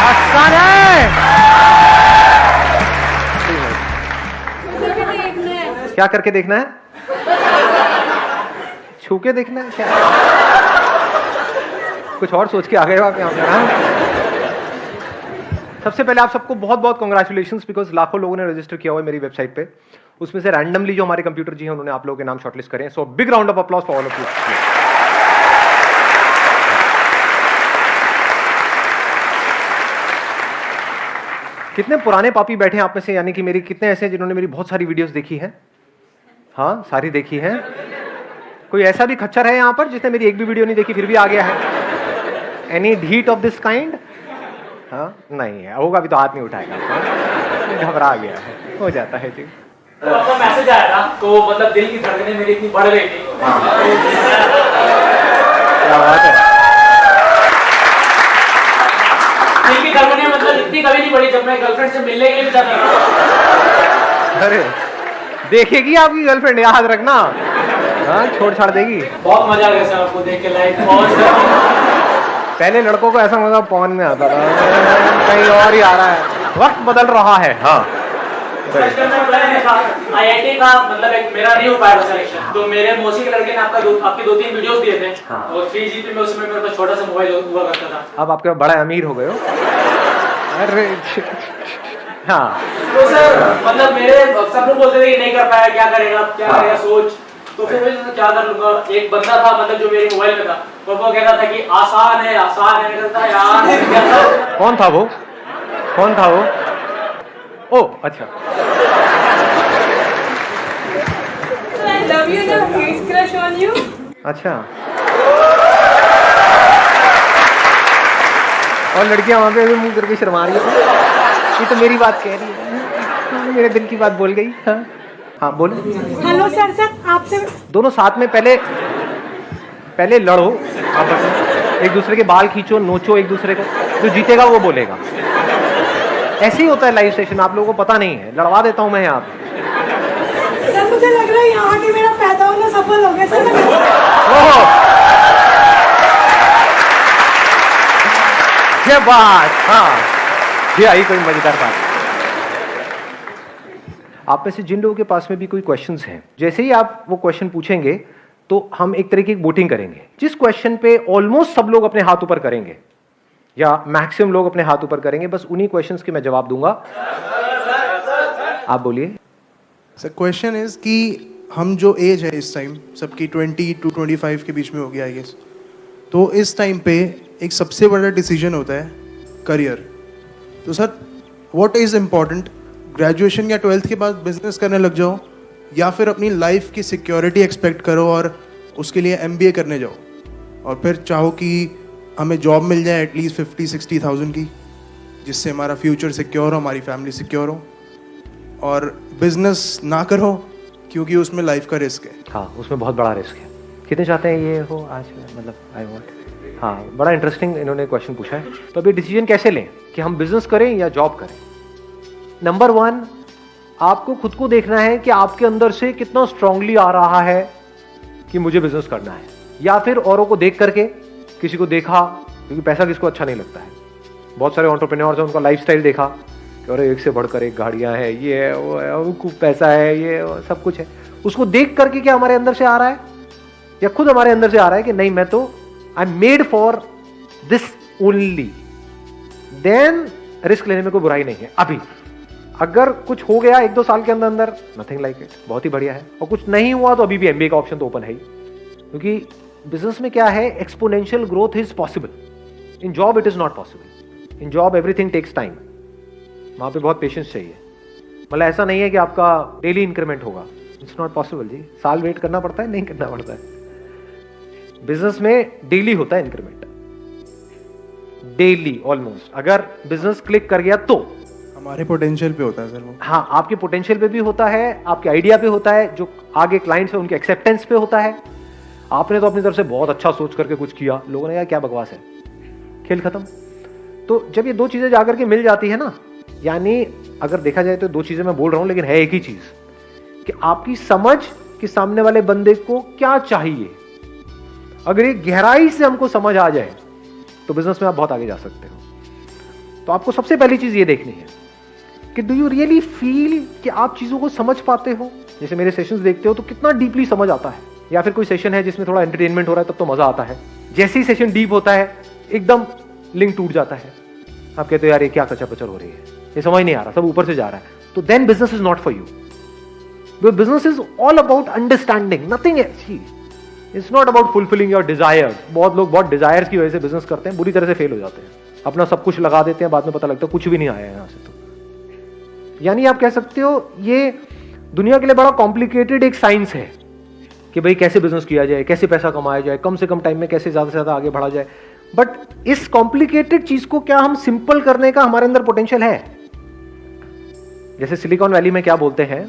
आसान है। क्या करके देखना है? छू के देखना है क्या? कुछ और सोच के आ गए हो आप यहाँ पे? सबसे पहले आप सबको बहुत बहुत कॉन्ग्रेचुलेशंस, बिकॉज लाखों लोगों ने रजिस्टर किया हुआ है मेरी वेबसाइट पे। उसमें से रैंडमली जो हमारे कंप्यूटर जी हैं उन्होंने आप लोगों के नाम शॉर्टलिस्ट करे हैं। So big round of applause for all of you. कितने पुराने पापी बैठे हैं आप में से, यानी कि मेरी कितने ऐसे हैं जिन्होंने मेरी बहुत सारी वीडियोस देखी हैं? हाँ, सारी देखी हैं। कोई ऐसा भी खच्चर है यहाँ पर जिसने मेरी एक भी वीडियो नहीं देखी फिर भी आ गया है? Any deed of this kind? हाँ, नहीं है, होगा भी तो हाथ नहीं उठाएगा। घबरा गया है, हो जाता है जी। तो आपका मैसेज आया था तो मतलब दिल की धड़कनें मेरी इतनी बढ़ गई थी। क्या बात है। दिल की धड़कनें मतलब इतनी कभी नहीं बढ़ी जब मैं गर्लफ्रेंड से मिलने के लिए भी जाता था। अरे देखेगी आपकी गर्लफ्रेंड, याद रखना। हाँ, छोड़ छाड़ देगी। बहुत मजा आ गया सर आपको देख के लाइव। पहले लड़कों को ऐसा मजा पॉन में आता था, कहीं और ही आ रहा है, वक्त बदल रहा है। हाँ, IIT का मतलब एक मेरा नहीं हो पाया था सिलेक्शन, तो मेरे मौसी के लड़के ने आपके 2-3 वीडियोस दिए थे। हाँ। और 3GP में उसमें मेरे पास छोटा सा मोबाइल हुआ करता था। अब आपके बड़ा अमीर हो गए हो। अरे हाँ, तो सर मतलब मेरे सब लोग बोलते थे कि नहीं कर पाया, क्या करेगा सोच। तो फिर मैं क्या कर लूंगा। एक बंदा था मतलब जो मेरे मोबाइल में था, तो वो कहता था कि आसान है मैं कहता यार। कौन था वो? ओ अच्छा। I love you, the huge crush on you. अच्छा, और लड़कियां वहां पे भी मुंह करके शर्मा रही है। ये तो मेरी बात कह रही है, मेरे दिल की बात बोल गई। हाँ हाँ, बोलो। हेलो सर आपसे दोनों साथ में पहले लड़ो आपस में, एक दूसरे के बाल खींचो, नोचो एक दूसरे को, जो जीतेगा वो बोलेगा। ऐसे ही होता है लाइव सेशन, आप लोगों को पता नहीं है। लड़वा देता हूं मैं यहाँ पे। सर मुझे लग रहा है यहाँ के मेरा पैदा होना सफल हो गया सर। ओह, ये बात, हाँ, ये आई कोई मजेदार बात। आप में से जिन लोगों के पास में भी कोई क्वेश्चंस हैं, जैसे ही आप वो क्वेश्चन पूछेंगे तो हम एक तरह की वोटिंग करेंगे। जिस क्वेश्चन पे ऑलमोस्ट सब लोग अपने हाथ ऊपर करेंगे या मैक्सिमम लोग अपने हाथ ऊपर करेंगे, बस उन्हीं क्वेश्चंस के मैं जवाब दूंगा। आप बोलिए। सर क्वेश्चन इज कि हम जो एज है इस टाइम सबकी 20 to 25 के बीच में हो गया आई गेस, तो इस टाइम पे एक सबसे बड़ा डिसीजन होता है करियर। तो sir what is important, graduation या 12th के बाद बिजनेस करने लग जाओ या फिर अपनी लाइफ की सिक्योरिटी एक्सपेक्ट करो और उसके लिए MBA करने जाओ और फिर चाहो कि हमें जॉब मिल जाए एटलीस्ट 50-60,000 की, जिससे हमारा फ्यूचर सिक्योर हो, हमारी फैमिली सिक्योर हो, और बिजनेस ना करो क्योंकि उसमें लाइफ का रिस्क है। हाँ, उसमें बहुत बड़ा रिस्क है। कितने चाहते हैं ये हो आज, मतलब आई वांट। हाँ, बड़ा इंटरेस्टिंग इन्होंने क्वेश्चन पूछा है। तो अभी डिसीजन कैसे लें कि हम बिजनेस करें या जॉब करें? नंबर 1, आपको खुद को देखना है कि आपके अंदर से कितना स्ट्रांगली आ रहा है कि मुझे बिजनेस करना है, या फिर औरों को देख करके, किसी को देखा, क्योंकि पैसा किसको अच्छा नहीं लगता है। बहुत सारे एंटरप्रेन्योर्स हैं, उनका लाइफस्टाइल देखा कि अरे एक से बढ़कर एक गाड़ियां हैं, ये है वो है, उनको पैसा है, ये सब कुछ है। उसको देख करके क्या हमारे अंदर से आ रहा है, या खुद हमारे अंदर से आ रहा है कि नहीं मैं तो I am made for this only, then risk लेने में कोई बुराई नहीं है। अभी अगर कुछ हो गया 1-2 साल के अंदर नथिंग लाइक इट, बहुत ही बढ़िया है। और कुछ नहीं हुआ तो अभी भी MBA का ऑप्शन तो ओपन है ही, क्योंकि बिजनेस में क्या है, exponential growth is possible, in job it is not possible. In job everything takes time, वहां पे बहुत पेशेंस चाहिए। मतलब ऐसा नहीं है कि आपका डेली इंक्रीमेंट होगा, इट्स नॉट पॉसिबल जी। साल वेट करना पड़ता है, नहीं करना पड़ता है। बिजनेस में डेली होता है इंक्रीमेंट, डेली ऑलमोस्ट। अगर बिजनेस क्लिक कर गया तो हमारे पोटेंशियल पे होता है सर वो। हाँ, आपके पोटेंशियल पे भी होता है, आपके आइडिया पे होता है, जो आगे क्लाइंट्स है उनके एक्सेप्टेंस पे होता है। आपने तो अपनी तरफ से बहुत अच्छा सोच करके कुछ किया, लोगों ने कहा क्या बकवास है, खेल खत्म। तो जब ये 2 चीजें जाकर के मिल जाती है ना, यानी अगर देखा जाए तो 2 चीजें मैं बोल रहा हूं लेकिन है एक ही चीज, कि आपकी समझ कि सामने वाले बंदे को क्या चाहिए, अगर ये गहराई से हमको समझ आ जाए तो बिजनेस में आप बहुत आगे जा सकते हो। तो आपको सबसे पहली चीज ये देखनी है कि डू यू रियली फील कि आप चीजों को समझ पाते हो। जैसे मेरे सेशंस देखते हो तो कितना डीपली समझ आता है, या फिर कोई सेशन है जिसमें थोड़ा एंटरटेनमेंट हो रहा है तब तो मजा आता है। जैसे ही सेशन डीप होता है एकदम लिंक टूट जाता है, आप कहते हो यार ये क्या कचर पचर हो रही है, ये समझ नहीं आ रहा, सब ऊपर से जा रहा है। तो then business is not for you. Business is all about understanding, nothing else. It's not about fulfilling your desire. बहुत लोग बहुत डिजायर्स की वजह से बिजनेस करते हैं, बुरी तरह से फेल हो जाते हैं, अपना सब कुछ लगा देते हैं, बाद में पता लगता है कुछ भी नहीं आया यहां से। तो यानी आप कह सकते हो ये दुनिया के लिए बड़ा कॉम्प्लिकेटेड एक साइंस है कि भाई कैसे बिजनेस किया जाए, कैसे पैसा कमाया जाए, कम से कम टाइम में कैसे ज्यादा से ज्यादा आगे बढ़ा जाए। बट इस कॉम्प्लिकेटेड चीज को क्या हम सिंपल करने का हमारे अंदर पोटेंशियल है? जैसे सिलिकॉन वैली में क्या बोलते हैं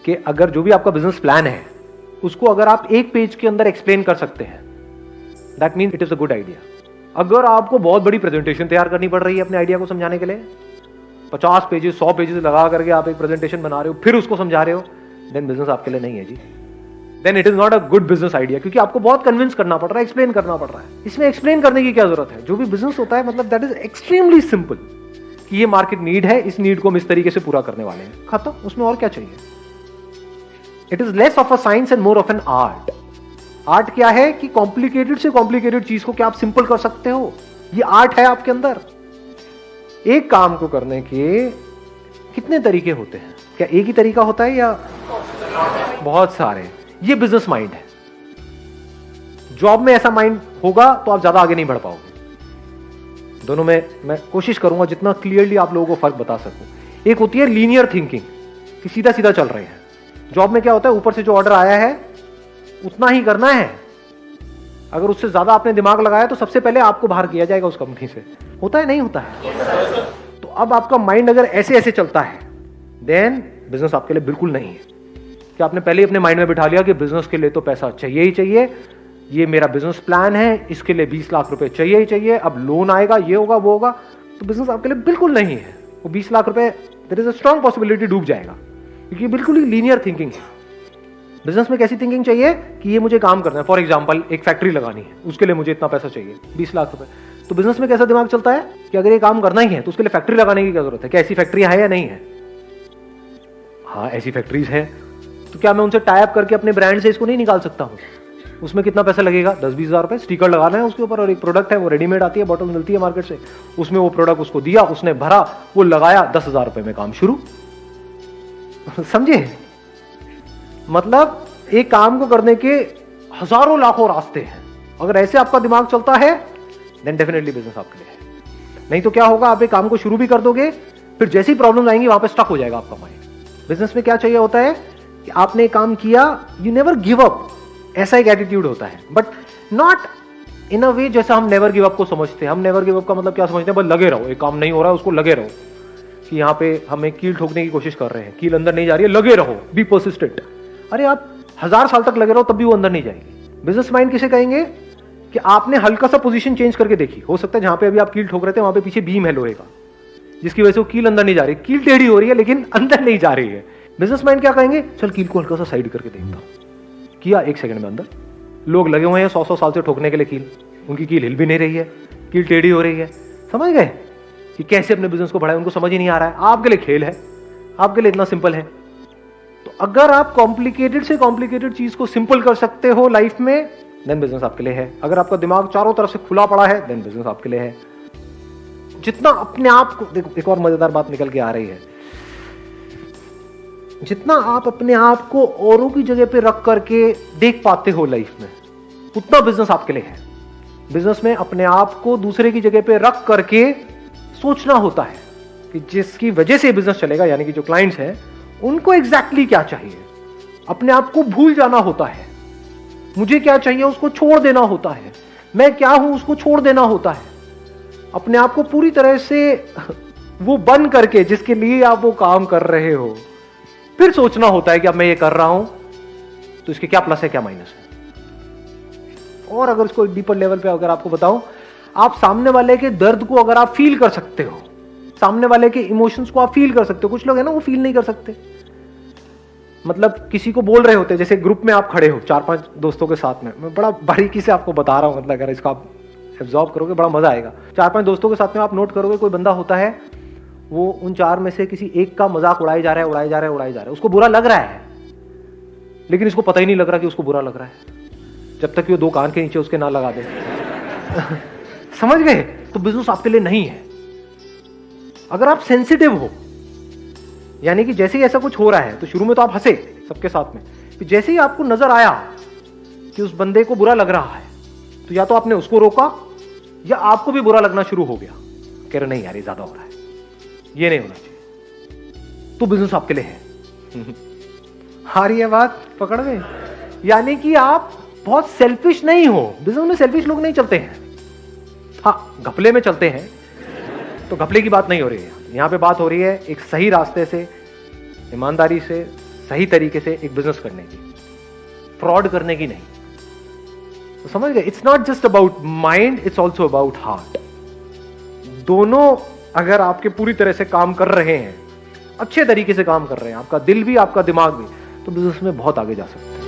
कि अगर जो भी आपका बिजनेस प्लान है उसको अगर आप एक पेज के अंदर एक्सप्लेन कर सकते हैं, that means it is a good idea. अगर आपको बहुत बड़ी प्रेजेंटेशन तैयार करनी पड़ रही है अपने आइडिया को समझाने के लिए, 50 पेजेस 100 पेजेस लगा करके आप एक प्रेजेंटेशन बना रहे हो फिर उसको समझा रहे हो, देन बिजनेस आपके लिए नहीं है जी। Then it is not a good business idea, क्योंकि आपको बहुत कन्विंस करना पड़ रहा है, एक्सप्लेन करना पड़ रहा है। इसमें एक्सप्लेन करने की क्या जरूरत है? जो भी बिजनेस होता है मतलब दैट इज एक्सट्रीमली सिंपल कि ये मार्केट नीड है, इस नीड को हम इस तरीके से पूरा करने वाले हैं, खत्म। उसमें और क्या चाहिए? It is less of a science and more of an art. Art क्या है कि कॉम्प्लिकेटेड से कॉम्प्लिकेटेड चीज को क्या आप सिंपल कर सकते हो, ये आर्ट है आपके अंदर। एक काम को करने के कितने तरीके होते हैं? क्या एक ही तरीका होता है या बहुत सारे? ये बिजनेस माइंड है। जॉब में ऐसा माइंड होगा तो आप ज्यादा आगे नहीं बढ़ पाओगे। दोनों में मैं कोशिश करूंगा जितना क्लियरली आप लोगों को फर्क बता सकूं। एक होती है लीनियर थिंकिंग कि सीधा सीधा चल रहे हैं। जॉब में क्या होता है, ऊपर से जो ऑर्डर आया है उतना ही करना है। अगर उससे ज्यादा आपने दिमाग लगाया तो सबसे पहले आपको बाहर किया जाएगा उस कंपनी से। होता है नहीं होता है? तो अब आपका माइंड अगर ऐसे ऐसे चलता है देन बिजनेस आपके लिए बिल्कुल नहीं है। कि आपने पहले ही अपने माइंड में बिठा लिया कि बिजनेस के लिए तो पैसा चाहिए ही चाहिए, ये मेरा बिजनेस प्लान है, इसके लिए 20 लाख रुपए चाहिए ही चाहिए, अब लोन आएगा, ये होगा वो होगा, तो बिजनेस आपके लिए बिल्कुल नहीं है। वो 20 लाख रुपए there is a strong possibility डूब जाएगा, क्योंकि बिल्कुल ही लीनियर थिंकिंग है। बिजनेस में कैसी थिंकिंग चाहिए कि ये मुझे काम करना है। फॉर एग्जाम्पल एक फैक्ट्री लगानी है, उसके लिए मुझे इतना पैसा चाहिए, 20 लाख रुपए। तो बिजनेस में कैसा दिमाग चलता है कि अगर ये काम करना ही है तो उसके लिए फैक्ट्री लगाने की क्या जरूरत है? क्या ऐसी फैक्ट्रियां है या नहीं है? हाँ, ऐसी फैक्ट्रीज है। तो क्या मैं उनसे टाई अप करके अपने ब्रांड से इसको नहीं निकाल सकता हूँ? उसमें कितना पैसा लगेगा? 10-20 हज़ार रुपए। स्टिकर लगाना है उसके ऊपर, और एक प्रोडक्ट है वो रेडीमेड आती है, बॉटल मिलती है मार्केट से, उसमें वो प्रोडक्ट उसको दिया, उसने भरा, वो लगाया, 10,000 रुपए में काम शुरू। समझे? मतलब एक काम को करने के हजारों लाखों रास्ते हैं। अगर ऐसे आपका दिमाग चलता है देन डेफिनेटली बिजनेस आपके लिए है। नहीं तो क्या होगा, आप एक काम को शुरू भी कर दोगे, फिर जैसी प्रॉब्लम आएंगी वहां पे स्टक हो जाएगा आपका माइंड। बिजनेस में क्या चाहिए होता है कि आपने एक काम किया, यू नेवर गिव अप, ऐसा एक एटीट्यूड होता है। बट नॉट इन अ वे जैसा हम नेवर गिव अप को समझते हैं। हम नेवर गिव अप का मतलब क्या समझते हैं? बस लगे रहो, एक काम नहीं हो रहा है उसको लगे रहो। कि यहाँ पे हमें कील ठोकने की कोशिश कर रहे हैं, कील अंदर नहीं जा रही है, लगे रहो, बी पर्सिस्टेंट। अरे आप 1000 साल तक लगे रहो तब भी वो अंदर नहीं जाएगी। बिजनेस माइंड किसे कहेंगे कि आपने हल्का सा पोजीशन चेंज करके देखी, हो सकता है जहां पे अभी आप कील ठोक रहे थे वहां पे पीछे बीम है लोहे का, जिसकी वजह से वो कील अंदर नहीं जा रही, कील टेढ़ी हो रही है लेकिन अंदर नहीं जा रही है। बिजनेस माइंड क्या कहेंगे? चल कील को हल्का सा साइड करके देखता हूं। किया, 1 सेकंड में अंदर। लोग लगे हुए हैं 100-100 साल से ठोकने के लिए कील, उनकी कील हिल भी नहीं रही है, कील टेढ़ी हो रही है। समझ गए कि कैसे अपने बिजनेस को बढ़ाए? उनको समझ ही नहीं आ रहा है। आपके लिए खेल है, आपके लिए इतना सिंपल है। तो अगर आप कॉम्प्लिकेटेड से कॉम्प्लिकेटेड चीज को सिंपल कर सकते हो लाइफ में, देन बिजनेस आपके लिए है। अगर आपका दिमाग चारों तरफ से खुला पड़ा है, देन बिजनेस आपके लिए है। जितना अपने आप को, देखो एक और मजेदार बात निकल के आ रही है, जितना आप अपने आप को औरों की जगह पे रख करके देख पाते हो लाइफ में, उतना बिजनेस आपके लिए है। बिजनेस में अपने आप को दूसरे की जगह पे रख करके सोचना होता है कि जिसकी वजह से बिजनेस चलेगा, यानी कि जो क्लाइंट्स हैं उनको एग्जैक्टली क्या चाहिए। अपने आप को भूल जाना होता है, मुझे क्या चाहिए उसको छोड़ देना होता है, मैं क्या हूं उसको छोड़ देना होता है। अपने आप को पूरी तरह से वो बन करके जिसके लिए आप वो काम कर रहे हो, फिर सोचना होता है कि अब मैं ये कर रहा हूं तो इसके क्या प्लस है क्या माइनस है। और अगर इसको डीपर लेवल पे अगर आपको बताऊं, आप सामने वाले के दर्द को अगर आप फील कर सकते हो, सामने वाले के इमोशंस को आप फील कर सकते हो। कुछ लोग है ना वो फील नहीं कर सकते। मतलब किसी को बोल रहे होते हैं, जैसे ग्रुप में आप खड़े हो 4-5 दोस्तों के साथ में, मैं बड़ा बारीकी से आपको बता रहा हूं, मतलब अगर इसका आप एब्जॉर्ब करोगे, बड़ा मजा आएगा। 4-5 दोस्तों के साथ में आप नोट करोगे, कोई बंदा होता है वो उन 4 में से किसी एक का मजाक उड़ाई जा रहा है, उसको बुरा लग रहा है, लेकिन इसको पता ही नहीं लग रहा कि उसको बुरा लग रहा है, जब तक कि वो 2 कान के नीचे उसके ना लगा दे। समझ गए? तो बिजनेस आपके लिए नहीं है। अगर आप सेंसिटिव हो, यानी कि जैसे ही ऐसा कुछ हो रहा है तो शुरू में तो आप हंसे सबके साथ में, फिर जैसे ही आपको नजर आया कि उस बंदे को बुरा लग रहा है, तो या तो आपने उसको रोका या आपको भी बुरा लगना शुरू हो गया, कह रहे नहीं यार ये ज्यादा हो रहा है, ये नहीं होना चाहिए, तो बिजनेस आपके लिए है। आ रही है बात? पकड़ गए? यानी कि आप बहुत सेल्फिश नहीं हो। बिजनेस में सेल्फिश लोग नहीं चलते हैं, हाँ घपले में चलते हैं, तो घपले की बात नहीं हो रही है यहाँ पे। बात हो रही है एक सही रास्ते से, ईमानदारी से, सही तरीके से एक बिजनेस करने की, फ्रॉड करने की नहीं। तो समझ गए? It's not just about mind, it's also about heart. दोनों अगर आपके पूरी तरह से काम कर रहे हैं, अच्छे तरीके से काम कर रहे हैं, आपका दिल भी आपका दिमाग भी, तो बिजनेस में बहुत आगे जा सकते हैं।